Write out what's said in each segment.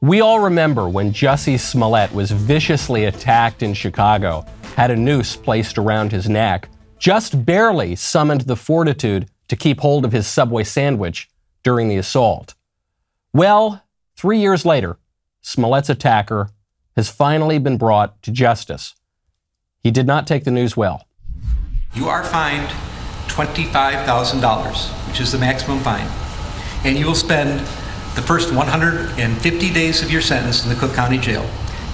We all remember when Jussie Smollett was viciously attacked in Chicago, had a noose placed around his neck, just barely summoned the fortitude to keep hold of his Subway sandwich during the assault. Well, 3 years later, Smollett's attacker has finally been brought to justice. He did not take the news well. You are fined $25,000, which is the maximum fine, and you will spend the first 150 days of your sentence in the Cook County Jail,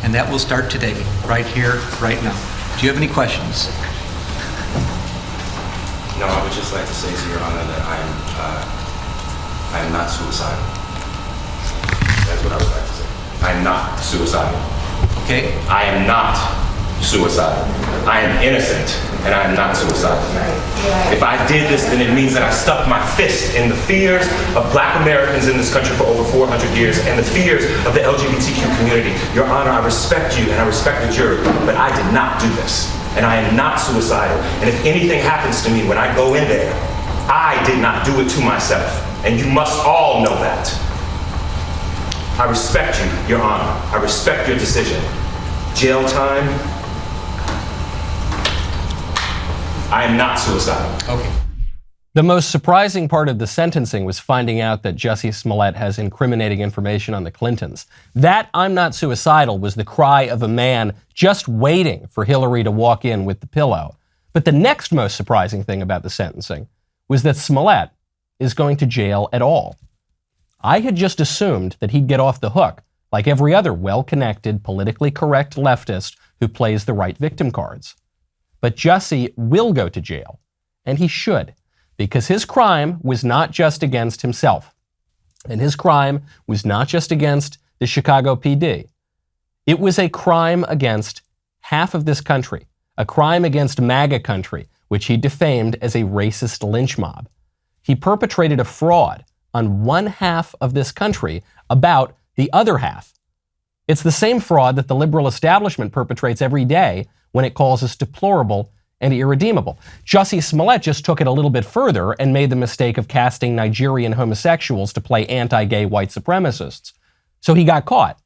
and that will start today, right here, right now. Do you have any questions? No, I would just like to say to Your Honor that I am not suicidal. That's what I would like to say. I am not suicidal. Okay. I am not suicidal. I am innocent, and I am not suicidal. If I did this, then it means that I stuck my fist in the fears of Black Americans in this country for over 400 years and the fears of the LGBTQ community. Your Honor, I respect you and I respect the jury, but I did not do this, and I am not suicidal. And if anything happens to me when I go in there, I did not do it to myself, and you must all know that. I respect you, Your Honor. I respect your decision. Jail time. I am not suicidal. Okay. The most surprising part of the sentencing was finding out that Jussie Smollett has incriminating information on the Clintons. That "I'm not suicidal" was the cry of a man just waiting for Hillary to walk in with the pillow. But the next most surprising thing about the sentencing was that Smollett is going to jail at all. I had just assumed that he'd get off the hook, like every other well-connected, politically correct leftist who plays the right victim cards. But Jussie will go to jail, and he should, because his crime was not just against himself, and his crime was not just against the Chicago PD. It was a crime against half of this country, a crime against MAGA country, which he defamed as a racist lynch mob. He perpetrated a fraud on one half of this country about the other half. It's the same fraud that the liberal establishment perpetrates every day when it calls us deplorable and irredeemable. Jussie Smollett just took it a little bit further and made the mistake of casting Nigerian homosexuals to play anti-gay white supremacists. So he got caught.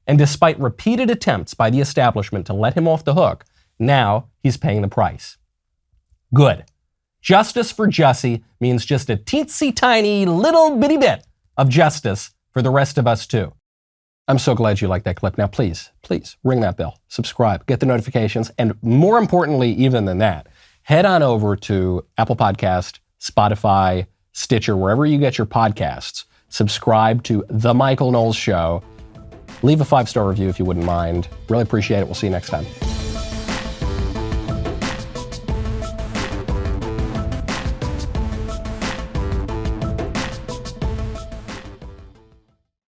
And despite repeated attempts by the establishment to let him off the hook, now he's paying the price. Good. Justice for Jussie means just a teensy tiny little bitty bit of justice for the rest of us too. I'm so glad you liked that clip. Now, please ring that bell, subscribe, get the notifications, and more importantly, even than that, head on over to Apple Podcast, Spotify, Stitcher, wherever you get your podcasts. Subscribe to The Michael Knowles Show. Leave a 5-star review if you wouldn't mind. Really appreciate it. We'll see you next time.